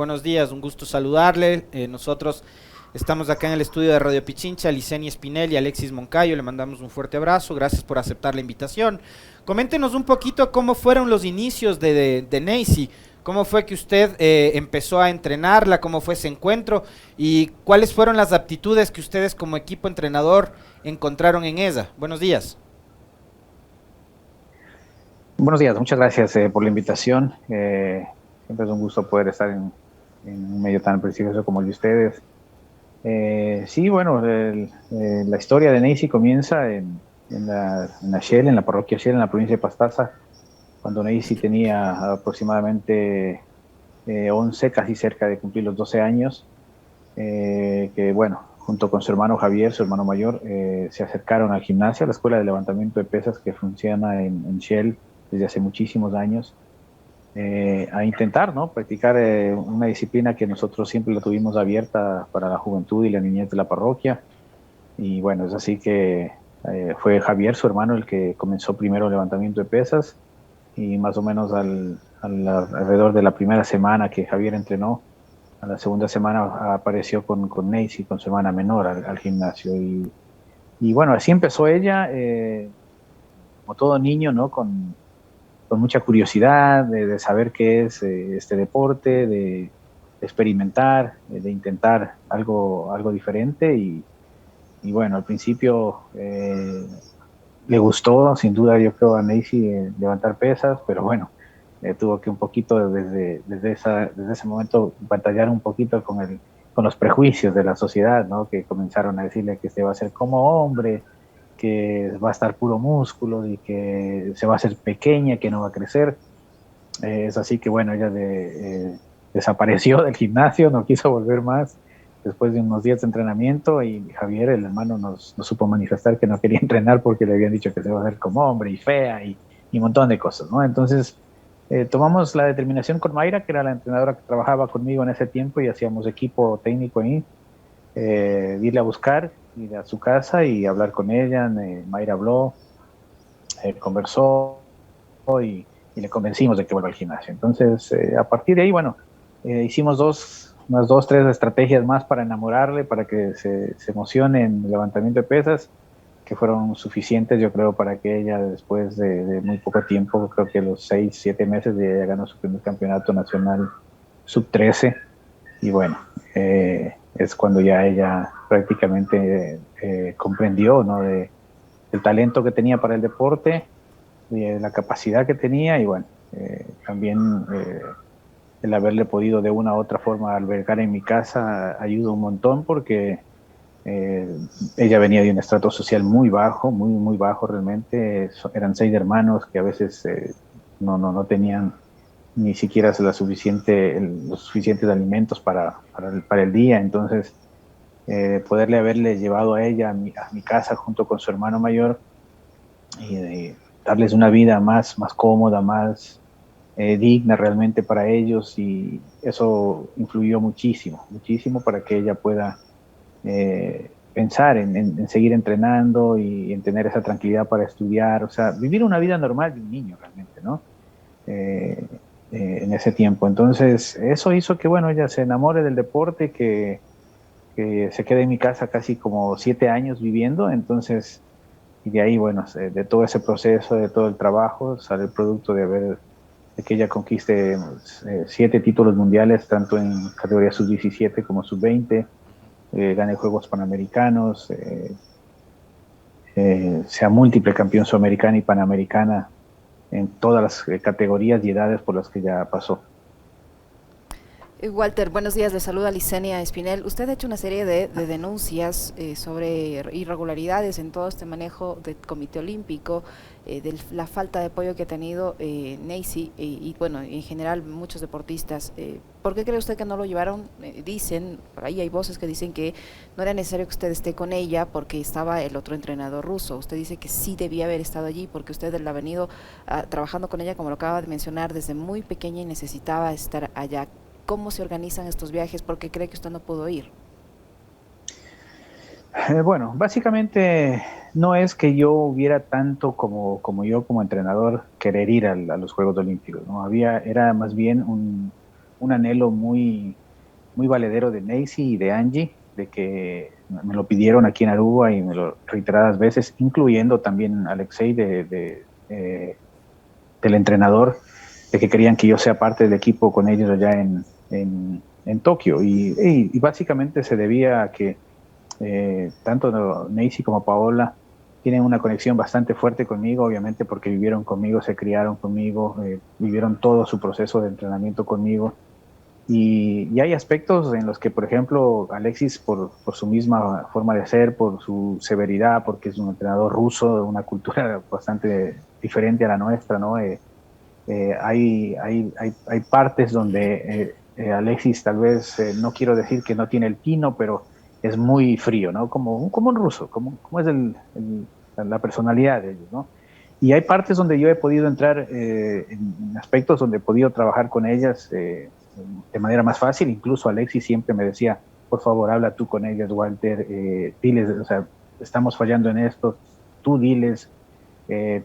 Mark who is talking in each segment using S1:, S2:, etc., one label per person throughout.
S1: Buenos días, un gusto saludarle. Nosotros estamos acá en el estudio de Radio Pichincha, Licenia Espinel y Alexis Moncayo. Le mandamos un fuerte abrazo. Gracias por aceptar la invitación. Coméntenos un poquito cómo fueron los inicios de Neisy. ¿Cómo fue que usted empezó a entrenarla? ¿Cómo fue ese encuentro? ¿Y cuáles fueron las aptitudes que ustedes como equipo entrenador encontraron en ella? Buenos días.
S2: Buenos días, muchas gracias por la invitación. Siempre es un gusto poder estar en un medio tan prestigioso como el de ustedes. Sí, bueno, la historia de Neisy comienza en la Shell, en la parroquia Shell, en la provincia de Pastaza, cuando Neisy tenía aproximadamente 11, casi cerca de cumplir los 12 años, que bueno, junto con su hermano Javier, su hermano mayor, se acercaron al gimnasio, a la escuela de levantamiento de pesas que funciona en Shell desde hace muchísimos años, a intentar, ¿no? Practicar una disciplina que nosotros siempre la tuvimos abierta para la juventud y la niñez de la parroquia. Y bueno, es así que fue Javier, su hermano, el que comenzó primero el levantamiento de pesas y más o menos alrededor de la primera semana que Javier entrenó, a la segunda semana apareció con Neisy, con su hermana menor, al gimnasio. Y bueno, así empezó ella, como todo niño, ¿no? Con mucha curiosidad de saber qué es este deporte, de experimentar, de intentar algo diferente. Y bueno, al principio le gustó, sin duda, yo creo a Neisy levantar pesas, pero bueno, tuvo que un poquito desde ese momento batallar un poquito con los prejuicios de la sociedad, ¿no? Que comenzaron a decirle que se va a hacer como hombre, que va a estar puro músculo y que se va a hacer pequeña, que no va a crecer. Es así que bueno, desapareció del gimnasio, no quiso volver más después de unos días de entrenamiento y Javier, el hermano, nos supo manifestar que no quería entrenar porque le habían dicho que se iba a hacer como hombre y fea y un montón de cosas, ¿no? Entonces tomamos la determinación con Mayra, que era la entrenadora que trabajaba conmigo en ese tiempo y hacíamos equipo técnico ahí, irle a buscar, ir a su casa y hablar con ella. Mayra habló, conversó y le convencimos de que vuelva al gimnasio. Entonces, a partir de ahí, bueno, hicimos unas dos, tres estrategias más para enamorarle, para que se emocione en el levantamiento de pesas, que fueron suficientes, yo creo, para que ella, después de muy poco tiempo, creo que los 6, 7 meses, de ella ganó su primer campeonato nacional sub-13. Y bueno, es cuando ya ella prácticamente comprendió, ¿no? El talento que tenía para el deporte, la capacidad que tenía y bueno, también el haberle podido de una u otra forma albergar en mi casa ayuda un montón porque eh, ella venía de un estrato social muy bajo, muy bajo realmente. Eran 6 hermanos que a veces no tenían ni siquiera los suficientes alimentos para el día. Entonces, poderle haberle llevado a ella a mi casa junto con su hermano mayor y darles una vida más cómoda, más digna realmente para ellos, y eso influyó muchísimo para que ella pueda pensar en seguir entrenando y en tener esa tranquilidad para estudiar, o sea, vivir una vida normal de un niño realmente, ¿no? Eh, en ese tiempo. Entonces, eso hizo que, bueno, ella se enamore del deporte, que se quede en mi casa casi como 7 años viviendo. Entonces, y de ahí, bueno, de todo ese proceso, de todo el trabajo, sale el producto de que ella conquiste 7 títulos mundiales, tanto en categoría sub-17 como sub-20, gane Juegos Panamericanos, sea múltiple campeón sudamericana y panamericana en todas las categorías y edades por las que ya pasó.
S3: Walter, buenos días, le saluda Licenia Espinel. Usted ha hecho una serie de denuncias sobre irregularidades en todo este manejo del Comité Olímpico, de la falta de apoyo que ha tenido Neisy y, bueno, en general muchos deportistas. ¿Por qué cree usted que no lo llevaron? Dicen, por ahí hay voces que dicen que no era necesario que usted esté con ella porque estaba el otro entrenador ruso. Usted dice que sí debía haber estado allí porque usted la ha venido trabajando con ella, como lo acaba de mencionar, desde muy pequeña y necesitaba estar allá. ¿Cómo se organizan estos viajes? ¿Por qué cree que usted no pudo ir?
S2: Bueno, básicamente no es que yo hubiera tanto como yo como entrenador querer ir a los Juegos Olímpicos, ¿no? Era más bien un anhelo muy, muy valedero de Neisy y de Angie, de que me lo pidieron aquí en Aruba y me lo reiteradas veces, incluyendo también Alexei del entrenador, de que querían que yo sea parte del equipo con ellos allá en Tokio. Y básicamente se debía a que tanto Neisy como Paola tienen una conexión bastante fuerte conmigo, obviamente porque vivieron conmigo, se criaron conmigo, vivieron todo su proceso de entrenamiento conmigo. Y hay aspectos en los que, por ejemplo, Alexis, por su misma forma de ser, por su severidad, porque es un entrenador ruso, de una cultura bastante diferente a la nuestra, ¿no? Hay partes donde Alexis tal vez, no quiero decir que no tiene el tino, pero es muy frío, ¿no? Como un ruso, como es la personalidad de ellos, ¿no? Y hay partes donde yo he podido entrar en aspectos donde he podido trabajar con ellas de manera más fácil. Incluso Alexis siempre me decía, por favor, habla tú con ellas, Walter, diles, o sea, estamos fallando en esto, tú diles,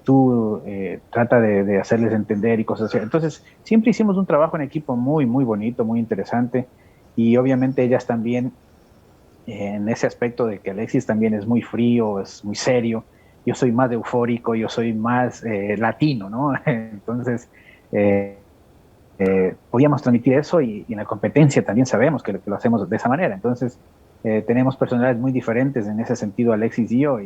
S2: tú trata de hacerles entender y cosas así. Entonces, siempre hicimos un trabajo en equipo muy, muy bonito, muy interesante. Y obviamente ellas también, en ese aspecto de que Alexis también es muy frío, es muy serio. Yo soy más eufórico, yo soy más latino, ¿no? Entonces, podíamos transmitir eso y en la competencia también sabemos que lo hacemos de esa manera. Entonces, tenemos personalidades muy diferentes en ese sentido, Alexis y yo,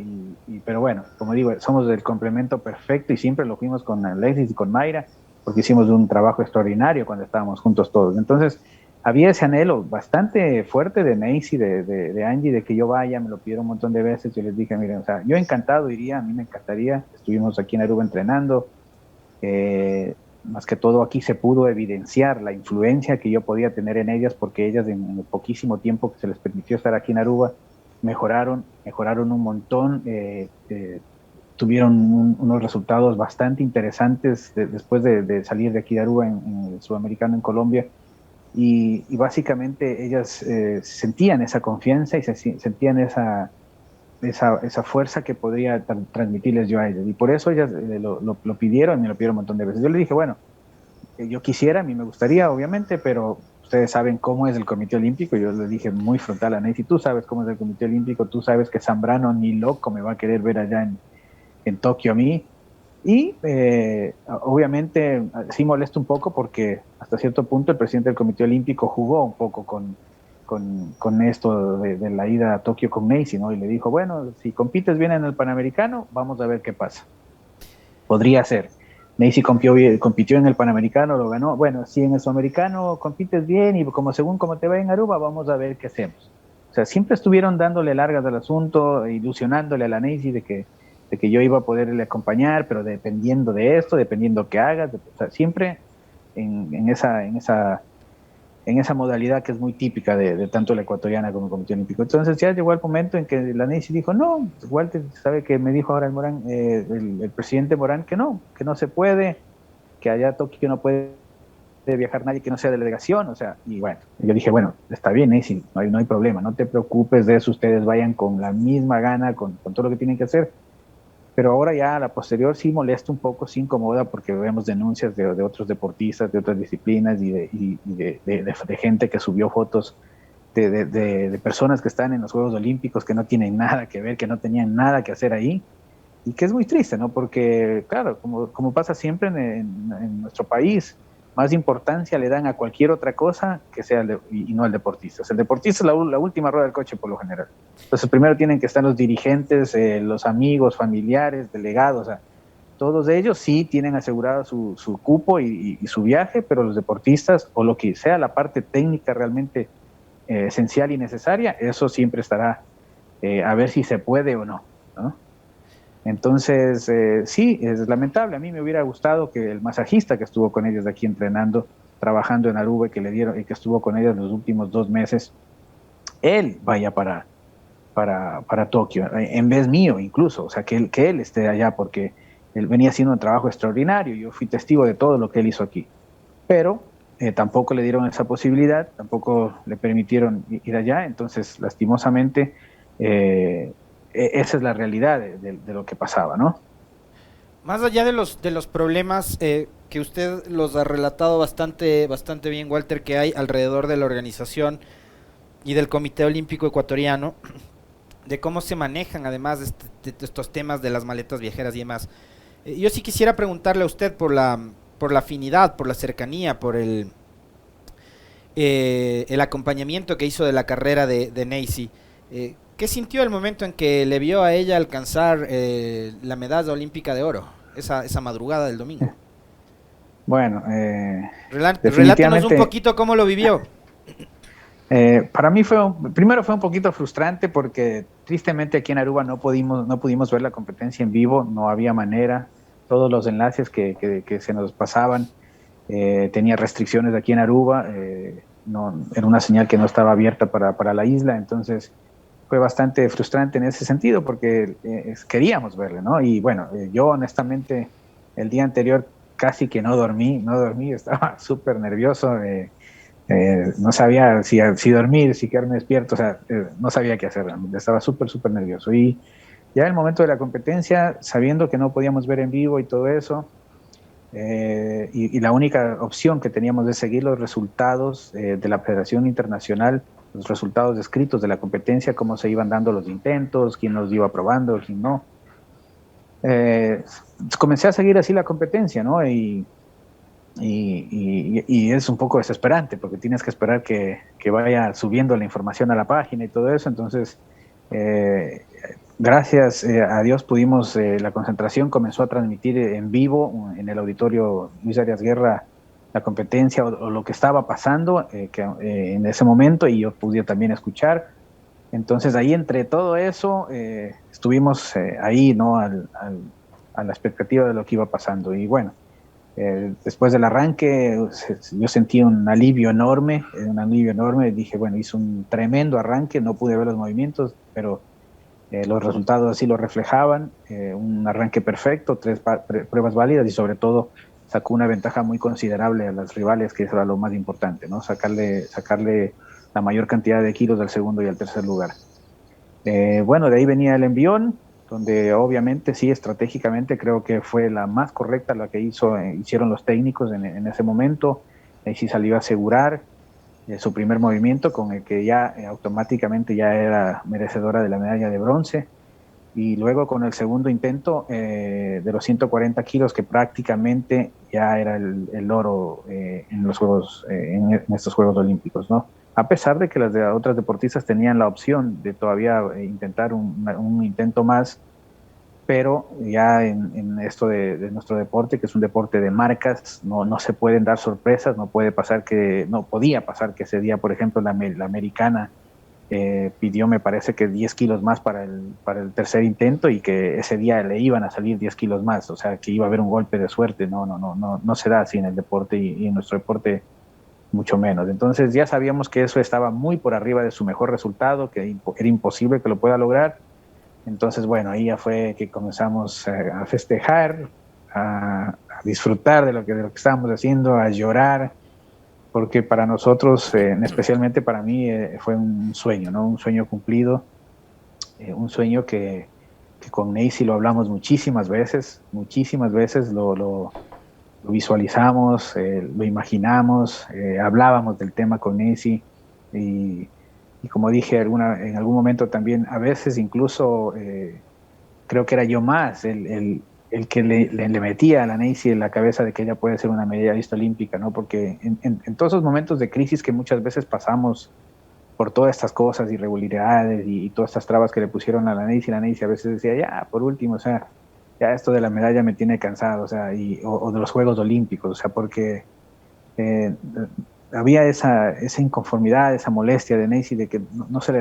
S2: pero bueno, como digo, somos el complemento perfecto y siempre lo fuimos con Alexis y con Mayra, porque hicimos un trabajo extraordinario cuando estábamos juntos todos. Entonces, había ese anhelo bastante fuerte de Macy, de Angie, de que yo vaya, me lo pidieron un montón de veces, yo les dije, miren, o sea, yo encantado iría, a mí me encantaría, estuvimos aquí en Aruba entrenando, más que todo aquí se pudo evidenciar la influencia que yo podía tener en ellas, porque ellas en el poquísimo tiempo que se les permitió estar aquí en Aruba, mejoraron un montón, tuvieron unos resultados bastante interesantes después de salir de aquí de Aruba en el Sudamericano en Colombia, y básicamente ellas sentían esa confianza y sentían esa fuerza que podría transmitirles yo a ellas. Y por eso ellas lo pidieron y me lo pidieron un montón de veces. Yo le dije, bueno, yo quisiera, a mí me gustaría, obviamente, pero ustedes saben cómo es el Comité Olímpico. Yo le dije muy frontal a Nancy, tú sabes cómo es el Comité Olímpico, tú sabes que Zambrano ni loco me va a querer ver allá en Tokio a mí. Y obviamente sí molesta un poco porque hasta cierto punto el presidente del Comité Olímpico jugó un poco con esto de la ida a Tokio con Macy, ¿no? Y le dijo, bueno, si compites bien en el Panamericano, vamos a ver qué pasa. Podría ser. Macy compitió en el Panamericano, lo ganó. Bueno, si en el Sudamericano compites bien y según como te va en Aruba, vamos a ver qué hacemos. O sea, siempre estuvieron dándole largas al asunto, ilusionándole a la Macy de que yo iba a poderle acompañar, pero dependiendo de esto, dependiendo qué hagas, o sea, siempre en esa modalidad que es muy típica de tanto la ecuatoriana como el Comité Olímpico. Entonces ya llegó el momento en que la Nancy dijo, no, Walter sabe que me dijo ahora el Morán, el presidente Morán, que no se puede, que allá a Tokio no puede viajar nadie que no sea delegación, o sea, y bueno, yo dije, bueno, está bien, Nancy, no hay problema, no te preocupes de eso, ustedes vayan con la misma gana, con todo lo que tienen que hacer. Pero ahora ya a la posterior sí molesta un poco, sí incomoda porque vemos denuncias de otros deportistas, de otras disciplinas y de gente que subió fotos de personas que están en los Juegos Olímpicos que no tienen nada que ver, que no tenían nada que hacer ahí y que es muy triste, ¿no? Porque, claro, como pasa siempre en nuestro país, más importancia le dan a cualquier otra cosa que sea y no al deportista. O sea, el deportista es la última rueda del coche por lo general. Entonces, primero tienen que estar los dirigentes, los amigos, familiares, delegados, o sea, todos ellos sí tienen asegurado su cupo y su viaje, pero los deportistas o lo que sea la parte técnica realmente esencial y necesaria, eso siempre estará a ver si se puede o no, ¿no? Entonces, sí, es lamentable. A mí me hubiera gustado que el masajista que estuvo con ellos aquí entrenando, trabajando en Aruba, que le dieron y que estuvo con ellos los últimos 2 meses, él vaya para Tokio, en vez mío incluso, o sea, que él esté allá, porque él venía haciendo un trabajo extraordinario. Yo fui testigo de todo lo que él hizo aquí. Pero tampoco le dieron esa posibilidad, tampoco le permitieron ir allá, entonces, lastimosamente, esa es la realidad de lo que pasaba, ¿no?
S1: Más allá de los problemas que usted los ha relatado bastante bien, Walter, que hay alrededor de la organización y del Comité Olímpico Ecuatoriano, de cómo se manejan además de estos temas de las maletas viajeras y demás. Yo sí quisiera preguntarle a usted por la afinidad, por la cercanía, por el acompañamiento que hizo de la carrera de Neisy. ¿Qué sintió el momento en que le vio a ella alcanzar la medalla olímpica de oro, esa madrugada del domingo?
S2: Bueno,
S1: relátenos un poquito cómo lo vivió.
S2: Para mí primero fue un poquito frustrante porque tristemente aquí en Aruba no pudimos ver la competencia en vivo, no había manera, todos los enlaces que se nos pasaban tenía restricciones aquí en Aruba, era una señal que no estaba abierta para la isla, entonces fue bastante frustrante en ese sentido porque queríamos verle, ¿no? Y bueno, yo honestamente el día anterior casi que no dormí, estaba súper nervioso, no sabía si dormir, si quedarme despierto, o sea, no sabía qué hacer, estaba súper nervioso. Y ya en el momento de la competencia, sabiendo que no podíamos ver en vivo y todo eso, y la única opción que teníamos de seguir los resultados de la Federación Internacional, los resultados escritos de la competencia, cómo se iban dando los intentos, quién los iba probando, quién no. Comencé a seguir así la competencia, ¿no? Y es un poco desesperante porque tienes que esperar que vaya subiendo la información a la página y todo eso. Entonces, gracias a Dios pudimos, la concentración comenzó a transmitir en vivo en el auditorio Luis Arias Guerra la competencia o lo que estaba pasando en ese momento, y yo pude también escuchar. Entonces ahí entre todo eso estuvimos ahí, ¿no? A la expectativa de lo que iba pasando. Y bueno, después del arranque yo sentí un alivio enorme, dije, bueno, hizo un tremendo arranque, no pude ver los movimientos, pero los resultados así lo reflejaban, un arranque perfecto, 3 pruebas válidas y sobre todo sacó una ventaja muy considerable a las rivales, que eso era lo más importante, ¿no? Sacarle la mayor cantidad de kilos al segundo y al tercer lugar. Bueno, de ahí venía el envión, donde obviamente sí, estratégicamente creo que fue la más correcta la que hicieron los técnicos en ese momento. Ahí sí salió a asegurar su primer movimiento, con el que ya automáticamente ya era merecedora de la medalla de bronce. Y luego con el segundo intento de los 140 kilos, que prácticamente ya era el oro en los Juegos, en estos Juegos Olímpicos, ¿no? A pesar de que las otras deportistas tenían la opción de todavía intentar un intento más, pero ya en esto de nuestro deporte, que es un deporte de marcas, no se pueden dar sorpresas, no podía pasar que ese día, por ejemplo, la americana pidió, me parece que 10 kilos más para el tercer intento, y que ese día le iban a salir 10 kilos más, o sea, que iba a haber un golpe de suerte. No se da así en el deporte, y en nuestro deporte mucho menos. Entonces ya sabíamos que eso estaba muy por arriba de su mejor resultado, que era imposible que lo pueda lograr. Entonces, bueno, ahí ya fue que comenzamos a festejar, a disfrutar de lo que estábamos haciendo, a llorar, porque para nosotros, especialmente para mí, fue un sueño, ¿no? Un sueño cumplido, un sueño que con Neisy lo hablamos muchísimas veces lo visualizamos, lo imaginamos, hablábamos del tema con Neisy, y como dije en algún momento también, a veces incluso creo que era yo más el que le metía a la Neisy en la cabeza de que ella puede ser una medallista olímpica, ¿no? Porque en todos esos momentos de crisis que muchas veces pasamos por todas estas cosas, irregularidades y todas estas trabas que le pusieron a la Neisy a veces decía, ya, por último, o sea, ya esto de la medalla me tiene cansado, o sea, o de los Juegos Olímpicos, o sea, porque había esa inconformidad, esa molestia de Neisy de que no se le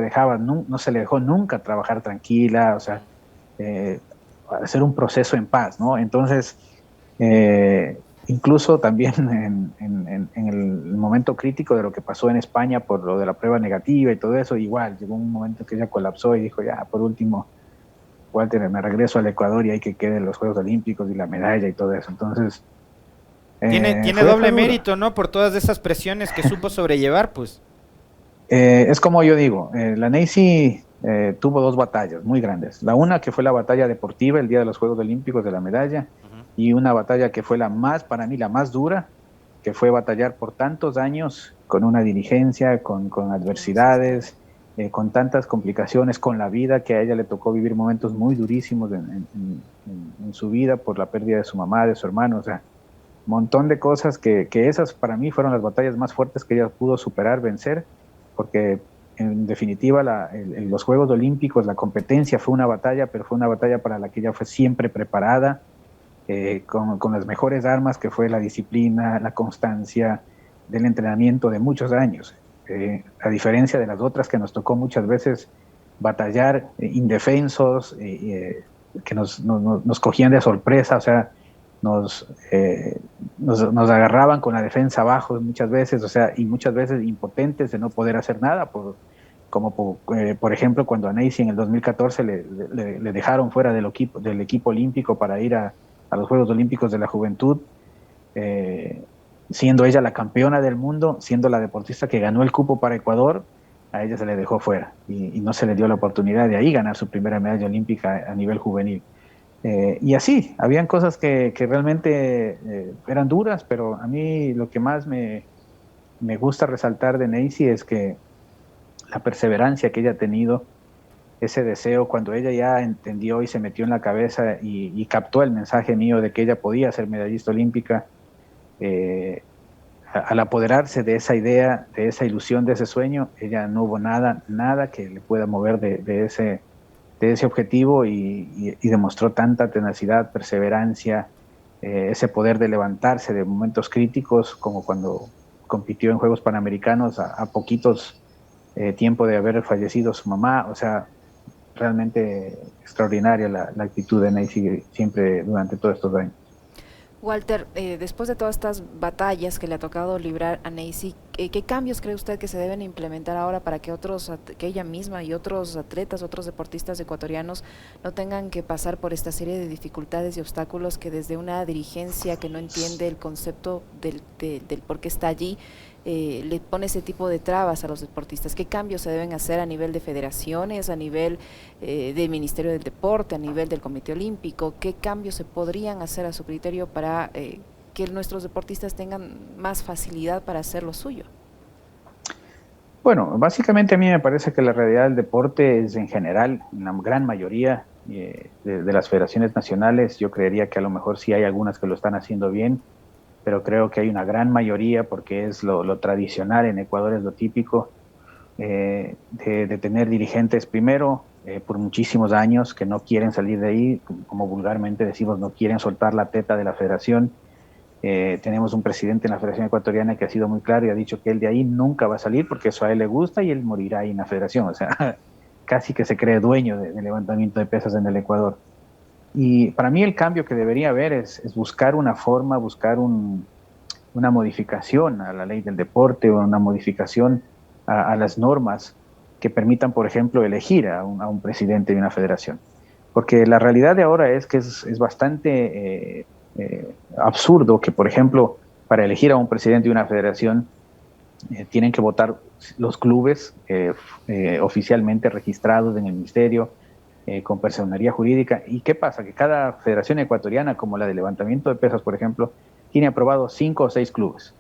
S2: dejó nunca trabajar tranquila, o sea, hacer un proceso en paz, ¿no? Entonces, incluso también en el momento crítico de lo que pasó en España por lo de la prueba negativa y todo eso, igual llegó un momento que ella colapsó y dijo, ya, por último, Walter, me regreso al Ecuador y hay que queden los Juegos Olímpicos y la medalla y todo eso. Entonces,
S1: tiene doble mérito, ¿no? Por todas esas presiones que supo sobrellevar, pues.
S2: Es como yo digo, la Neisy tuvo 2 batallas muy grandes. La una, que fue la batalla deportiva el día de los Juegos Olímpicos de la medalla, y una batalla que fue para mí la más dura, que fue batallar por tantos años con una dirigencia, con adversidades, con tantas complicaciones, con la vida, que a ella le tocó vivir momentos muy durísimos en su vida por la pérdida de su mamá, de su hermano, o sea, un montón de cosas que esas para mí fueron las batallas más fuertes que ella pudo superar, vencer, porque en definitiva los Juegos Olímpicos, la competencia fue una batalla, pero fue una batalla para la que ella fue siempre preparada, con las mejores armas, que fue la disciplina, la constancia del entrenamiento de muchos años. A diferencia de las otras que nos tocó muchas veces batallar indefensos, que nos cogían de sorpresa, o sea, nos agarraban con la defensa abajo muchas veces, o sea, y muchas veces impotentes de no poder hacer nada, por ejemplo, cuando a Neisy en el 2014 le dejaron fuera del equipo olímpico para ir a los Juegos Olímpicos de la Juventud, siendo ella la campeona del mundo, siendo la deportista que ganó el cupo para Ecuador, a ella se le dejó fuera y no se le dio la oportunidad de ahí ganar su primera medalla olímpica a nivel juvenil. Y así, habían cosas que realmente eran duras, pero a mí lo que más me gusta resaltar de Neisy es que la perseverancia que ella ha tenido, ese deseo, cuando ella ya entendió y se metió en la cabeza y captó el mensaje mío de que ella podía ser medallista olímpica, al apoderarse de esa idea, de esa ilusión, de ese sueño, ella no hubo nada que le pueda mover de ese objetivo y demostró tanta tenacidad, perseverancia, ese poder de levantarse de momentos críticos, como cuando compitió en Juegos Panamericanos a poquitos tiempo de haber fallecido su mamá. O sea, realmente extraordinaria la actitud de Neisy siempre durante todos estos años.
S3: Walter, después de todas estas batallas que le ha tocado librar a Neisy, ¿qué cambios cree usted que se deben implementar ahora para que que ella misma y otros atletas, otros deportistas ecuatorianos no tengan que pasar por esta serie de dificultades y obstáculos que desde una dirigencia que no entiende el concepto del por qué está allí, le pone ese tipo de trabas a los deportistas? ¿Qué cambios se deben hacer a nivel de federaciones, a nivel del Ministerio del Deporte, a nivel del Comité Olímpico? ¿Qué cambios se podrían hacer a su criterio para que nuestros deportistas tengan más facilidad para hacer lo suyo?
S2: Bueno, básicamente a mí me parece que la realidad del deporte es en general, en la gran mayoría de las federaciones nacionales, yo creería que a lo mejor sí hay algunas que lo están haciendo bien, pero creo que hay una gran mayoría, porque es lo tradicional en Ecuador, es lo típico, de tener dirigentes primero por muchísimos años que no quieren salir de ahí, como vulgarmente decimos, no quieren soltar la teta de la federación. Tenemos un presidente en la Federación Ecuatoriana que ha sido muy claro y ha dicho que él de ahí nunca va a salir porque eso a él le gusta y él morirá ahí en la federación, o sea, casi que se cree dueño de levantamiento de pesas en el Ecuador. Y para mí el cambio que debería haber es buscar una forma, buscar una modificación a la ley del deporte o una modificación a las normas que permitan, por ejemplo, elegir a un presidente de una federación. Porque la realidad de ahora es que es bastante absurdo que, por ejemplo, para elegir a un presidente de una federación tienen que votar los clubes oficialmente registrados en el ministerio, con personería jurídica. ¿Y qué pasa? Que cada federación ecuatoriana, como la de levantamiento de pesas, por ejemplo, tiene aprobado 5 o 6 clubes.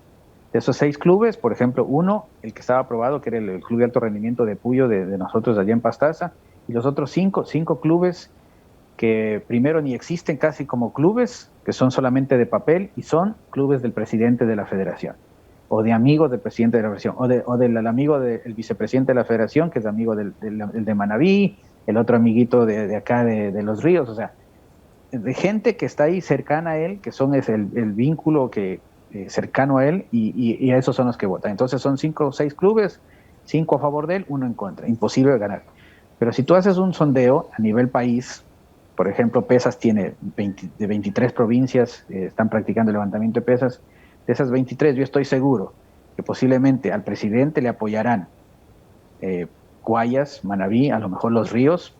S2: De esos 6 clubes, por ejemplo, uno, el que estaba aprobado, que era el Club de Alto Rendimiento de Puyo de nosotros allá en Pastaza, y los otros 5 clubes que primero ni existen casi como clubes, que son solamente de papel, y son clubes del presidente de la federación, o de amigos del presidente de la federación, o del amigo del vicepresidente de la federación, que es amigo del de Manabí, el otro amiguito de acá de Los Ríos, o sea, de gente que está ahí cercana a él, que son el vínculo cercano a él, y a esos son los que votan. Entonces son 5 o 6 clubes, 5 a favor de él, 1 en contra, imposible de ganar. Pero si tú haces un sondeo a nivel país, por ejemplo, Pesas tiene de 23 provincias, están practicando el levantamiento de pesas. De esas 23, yo estoy seguro que posiblemente al presidente le apoyarán Guayas, Manabí, a lo mejor Los Ríos,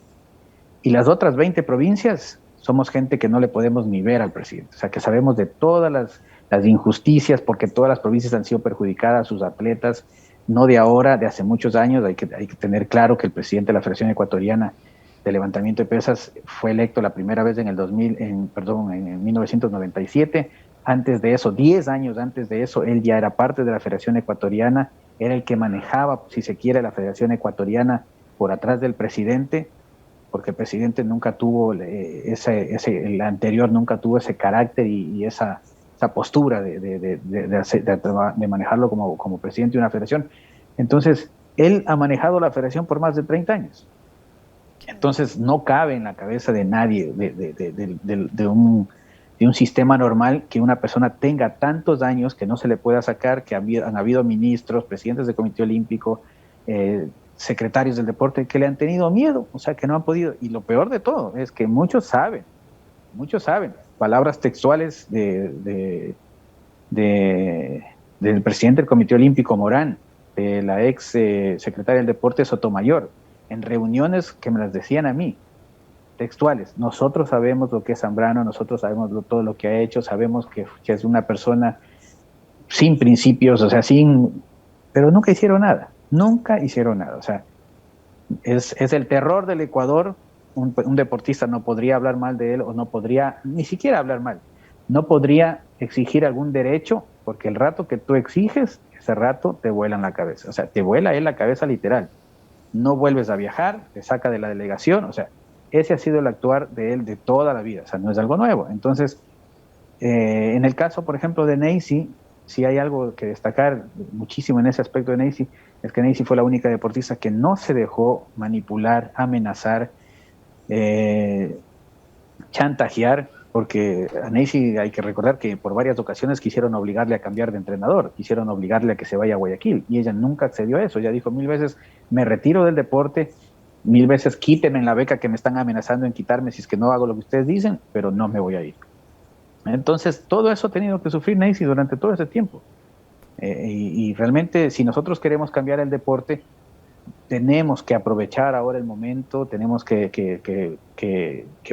S2: y las otras 20 provincias somos gente que no le podemos ni ver al presidente. O sea, que sabemos de todas las injusticias, porque todas las provincias han sido perjudicadas, sus atletas, no de ahora, de hace muchos años. Hay que tener claro que el presidente de la Federación Ecuatoriana de levantamiento de pesas, fue electo la primera vez en 1997. Antes de eso, 10 años antes de eso, él ya era parte de la Federación Ecuatoriana, era el que manejaba, si se quiere, la Federación Ecuatoriana por atrás del presidente, porque el presidente nunca tuvo el anterior nunca tuvo ese carácter y esa postura de manejarlo como presidente de una federación. Entonces, él ha manejado la federación por más de 30 años. Entonces, no cabe en la cabeza de nadie, de un sistema normal, que una persona tenga tantos años que no se le pueda sacar, que han habido ministros, presidentes del Comité Olímpico, secretarios del deporte, que le han tenido miedo, o sea, que no han podido. Y lo peor de todo es que muchos saben, palabras textuales del presidente del Comité Olímpico, Morán, de la ex secretaria del deporte, Sotomayor, en reuniones que me las decían a mí, textuales: nosotros sabemos lo que es Zambrano, nosotros sabemos todo lo que ha hecho, sabemos que es una persona sin principios, o sea, pero nunca hicieron nada, o sea, es el terror del Ecuador. Un deportista no podría hablar mal de él, o no podría ni siquiera hablar mal, no podría exigir algún derecho, porque el rato que tú exiges, ese rato te vuela en la cabeza, o sea, te vuela en la cabeza literal, no vuelves a viajar, te saca de la delegación, o sea, ese ha sido el actuar de él de toda la vida, o sea, no es algo nuevo. Entonces, en el caso, por ejemplo, de Neisy, si hay algo que destacar muchísimo en ese aspecto de Neisy, es que Neisy fue la única deportista que no se dejó manipular, amenazar, chantajear, porque a Neisy hay que recordar que por varias ocasiones quisieron obligarle a cambiar de entrenador, quisieron obligarle a que se vaya a Guayaquil, y ella nunca accedió a eso. Ella dijo 1000 veces: me retiro del deporte, 1000 veces quítenme la beca que me están amenazando en quitarme si es que no hago lo que ustedes dicen, pero no me voy a ir. Entonces, todo eso ha tenido que sufrir Neisy durante todo ese tiempo. Y realmente, si nosotros queremos cambiar el deporte, tenemos que aprovechar ahora el momento, tenemos que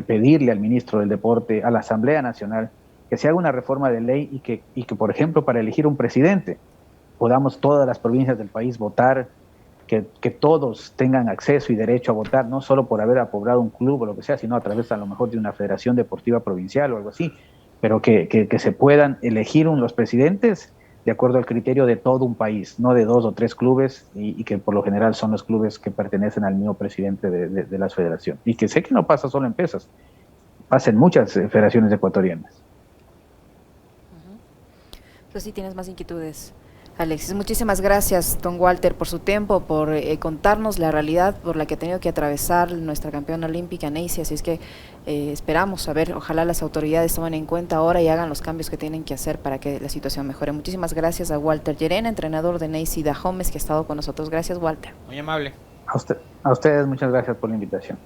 S2: pedirle al ministro del Deporte, a la Asamblea Nacional, que se haga una reforma de ley y que, por ejemplo, para elegir un presidente, podamos todas las provincias del país votar, que todos tengan acceso y derecho a votar, no solo por haber apobrado un club o lo que sea, sino a través a lo mejor de una federación deportiva provincial o algo así, pero que se puedan elegir los presidentes de acuerdo al criterio de todo un país, no de 2 o 3 clubes, y que por lo general son los clubes que pertenecen al mismo presidente de la federación. Y que sé que no pasa solo en pesas, pasa en muchas federaciones ecuatorianas.
S3: Pues sí, tienes más inquietudes, Alexis. Muchísimas gracias, don Walter, por su tiempo, por contarnos la realidad por la que ha tenido que atravesar nuestra campeona olímpica, Neisy. Así es que esperamos, a ver, ojalá las autoridades tomen en cuenta ahora y hagan los cambios que tienen que hacer para que la situación mejore. Muchísimas gracias a Walter Llerena, entrenador de Neisy Dahomes, que ha estado con nosotros. Gracias, Walter.
S1: Muy amable.
S2: A ustedes, muchas gracias por la invitación.